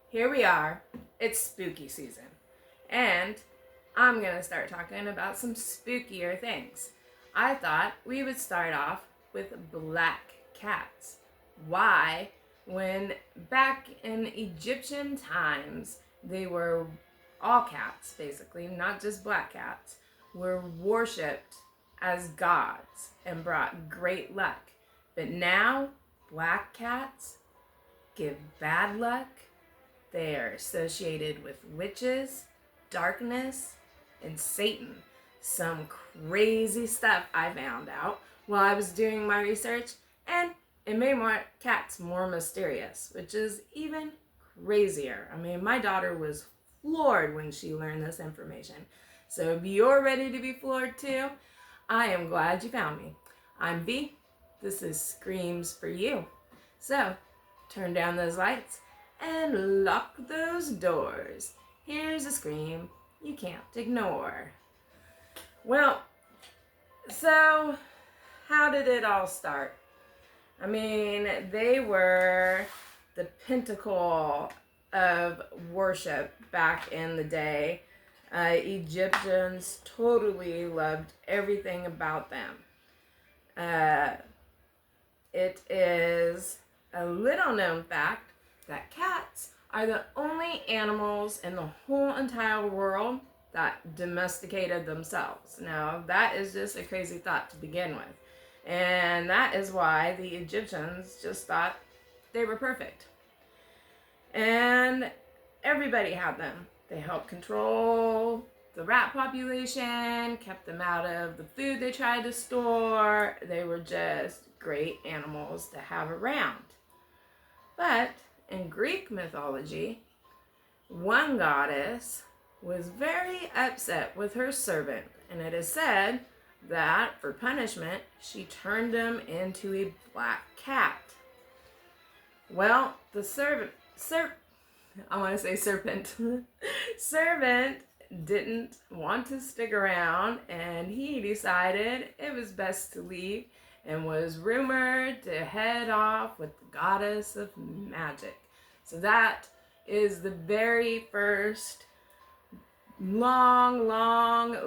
here we are. It's spooky season. And I'm going to start talking about some spookier things. I thought we would start off with black cats. Why? When back in Egyptian times, they were all cats, basically, not just black cats, were worshipped as gods and brought great luck. But now, black cats give bad luck. They are associated with witches, darkness, and Satan. Some crazy stuff I found out while I was doing my research, and it made more cats more mysterious, which is even crazier. I mean, my daughter was floored when she learned this information. So if you're ready to be floored too, I am glad you found me. I'm V. This is Screams for You. So turn down those lights and lock those doors. Here's a scream you can't ignore. Well, so how did it all start? I mean, they were the pinnacle of worship back in the day. Egyptians totally loved everything about them. It is a little known fact that cats are the only animals in the whole entire world that domesticated themselves. Now, that is just a crazy thought to begin with. And that is why the Egyptians just thought they were perfect. And everybody had them. They helped control the rat population, kept them out of the food they tried to store. They were just great animals to have around. But in Greek mythology, one goddess was very upset with her servant, and it is said that for punishment, she turned him into a black cat. Well, the servant didn't want to stick around, and he decided it was best to leave and was rumored to head off with the goddess of magic. So that is the very first long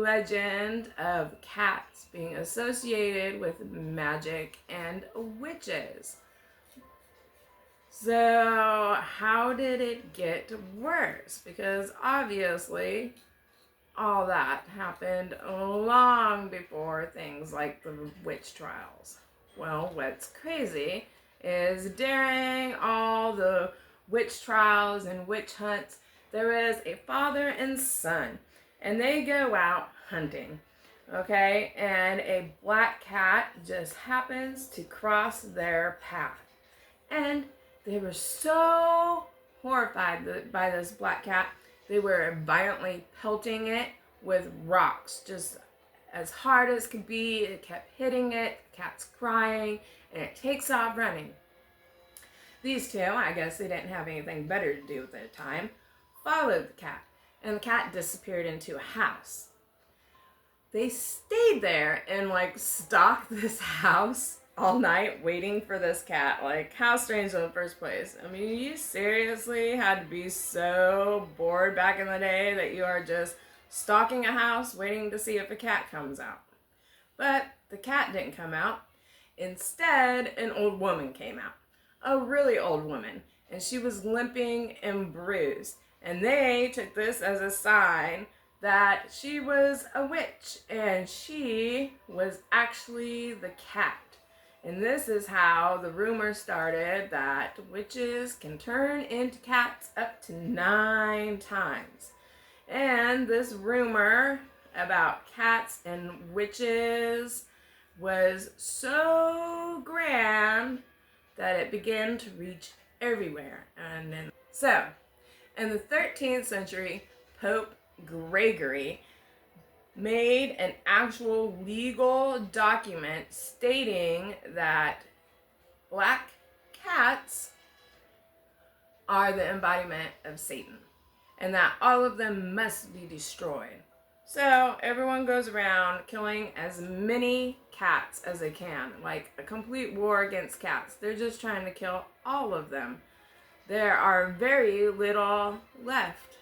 legend of cats being associated with magic and witches. So how did it get worse? Because obviously all that happened long before things like the witch trials. Well, what's crazy is during all the witch trials and witch hunts, there is a father and son, and they go out hunting, okay? And a black cat just happens to cross their path. And they were so horrified by this black cat, they were violently pelting it with rocks, just as hard as could be. It kept hitting it, the cat's crying, and it takes off running. These two, I guess they didn't have anything better to do at the time, followed the cat, and the cat disappeared into a house. They stayed there and stalked this house all night waiting for this cat. How strange in the first place. I mean, you seriously had to be so bored back in the day that you are just stalking a house waiting to see if a cat comes out. But the cat didn't come out. Instead, an old woman came out. A really old woman. And she was limping and bruised. And they took this as a sign that she was a witch. And she was actually the cat. And this is how the rumor started that witches can turn into cats up to 9 times. And this rumor about cats and witches was so grand that it began to reach everywhere. So, in the 13th century, Pope Gregory made an actual legal document stating that black cats are the embodiment of Satan and that all of them must be destroyed. So everyone goes around killing as many cats as they can, like a complete war against cats. They're just trying to kill all of them. there are very little left.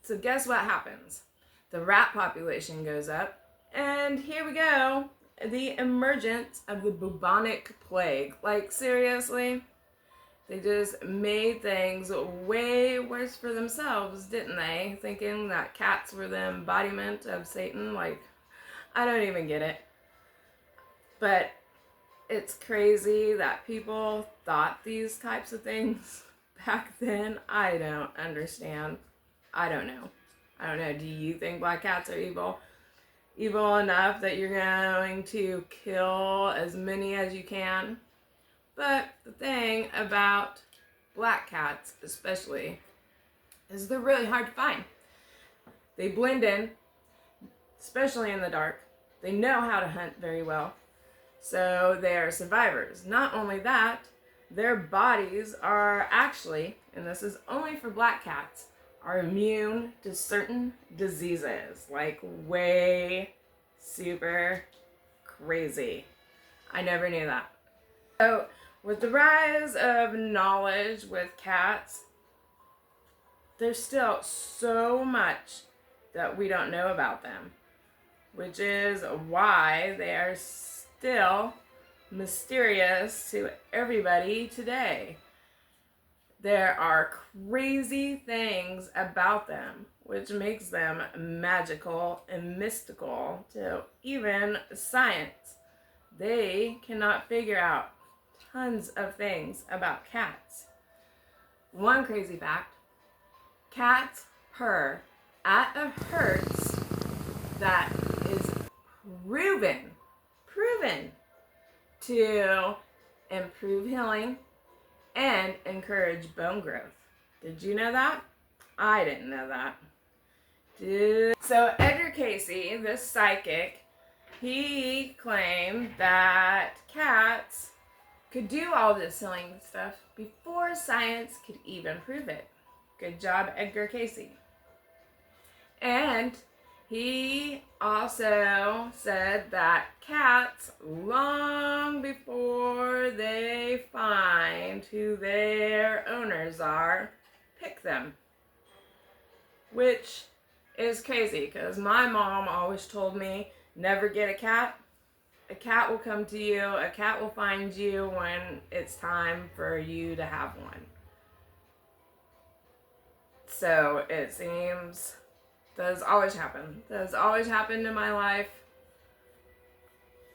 So guess what happens? The rat population goes up, and here we go, the emergence of the bubonic plague. Like, seriously? They just made things way worse for themselves, didn't they? Thinking that cats were the embodiment of Satan. Like, I don't even get it. But it's crazy that people thought these types of things back then. I don't understand. I don't know. Do you think black cats are evil? Evil enough that you're going to kill as many as you can? But the thing about black cats especially is they're really hard to find. They blend in, especially in the dark. They know how to hunt very well. So they are survivors. Not only that, their bodies are actually, and this is only for black cats, are immune to certain diseases. Like, way super crazy. I never knew that. So with the rise of knowledge with cats, there's still so much that we don't know about them, which is why they are still mysterious to everybody today. There are crazy things about them, which makes them magical and mystical to even science. They cannot figure out tons of things about cats. One crazy fact: cats purr at a hertz that is proven to improve healing and encourage bone growth. Did you know that? I didn't know that. So Edgar Casey, this psychic, he claimed that cats could do all this healing stuff before science could even prove it. Good job, Edgar Casey. And he also said that cats, long before they find who their owners are, pick them. Which is crazy, because my mom always told me, never get a cat. A cat will come to you. A cat will find you when it's time for you to have one. So it seems that has always happened. That has always happened in my life.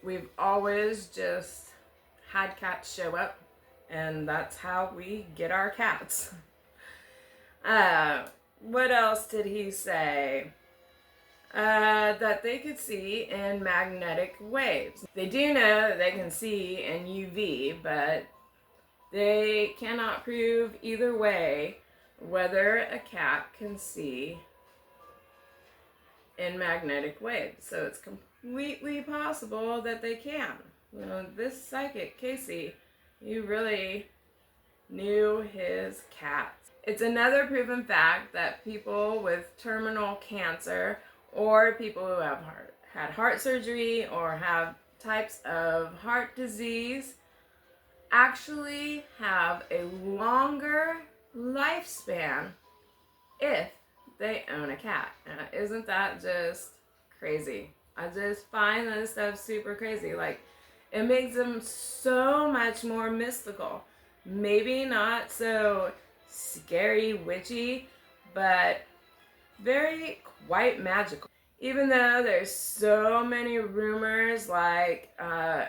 We've always just had cats show up, and that's how we get our cats. What else did he say? That they could see in magnetic waves. They do know that they can see in UV, but they cannot prove either way whether a cat can see in magnetic waves. So it's completely possible that they can. You know, this psychic, Casey, he really knew his cats. It's another proven fact that people with terminal cancer, or people who have had heart surgery or have types of heart disease, actually have a longer lifespan if they own a cat. Isn't that just crazy? I just find this stuff super crazy. Like, it makes them so much more mystical. Maybe not so scary, witchy, but very quite magical. Even though there's so many rumors, like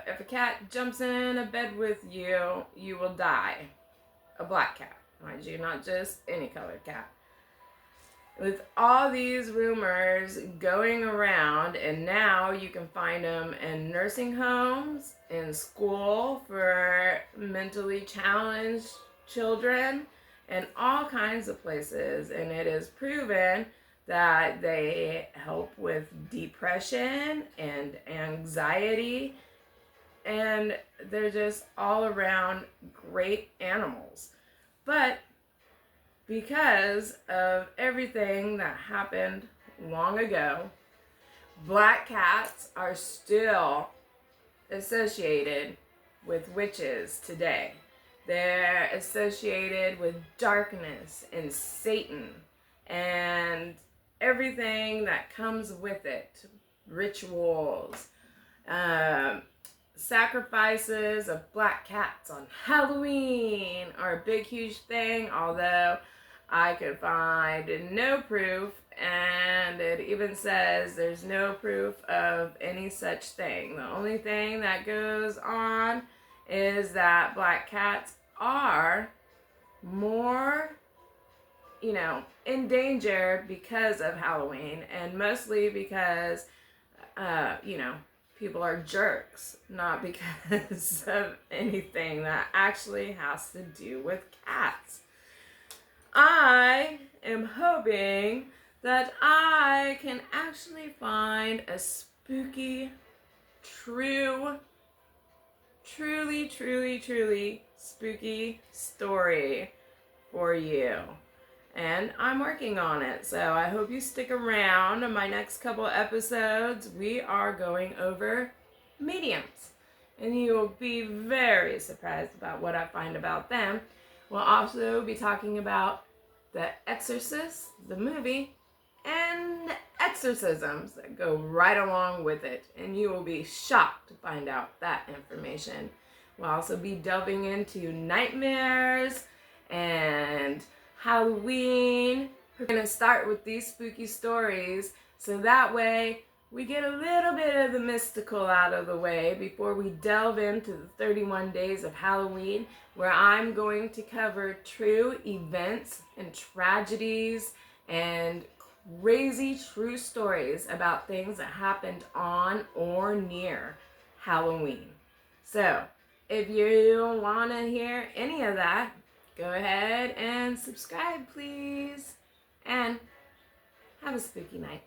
if a cat jumps in a bed with you, you will die. A black cat, mind you, not just any colored cat. With all these rumors going around, and now you can find them in nursing homes, in school for mentally challenged children, and all kinds of places. And it is proven that they help with depression and anxiety, and they're just all around great animals. But because of everything that happened long ago, black cats are still associated with witches today. They're associated with darkness and Satan and everything that comes with it. Rituals, sacrifices of black cats on Halloween are a big, huge thing, although I could find no proof, and it even says there's no proof of any such thing. The only thing that goes on is that black cats are more, in danger because of Halloween, and mostly because, people are jerks, not because of anything that actually has to do with cats. I am hoping that I can actually find a spooky, truly spooky story for you. And I'm working on it, so I hope you stick around. In my next couple episodes, we are going over mediums. And you will be very surprised about what I find about them. We'll also be talking about The Exorcist, the movie, and exorcisms that go right along with it. And you will be shocked to find out that information. We'll also be delving into nightmares and Halloween. We're going to start with these spooky stories so that way we get a little bit of the mystical out of the way before we delve into the 31 days of Halloween, where I'm going to cover true events and tragedies and crazy true stories about things that happened on or near Halloween. So, if you want to hear any of that, go ahead and subscribe, please. And have a spooky night.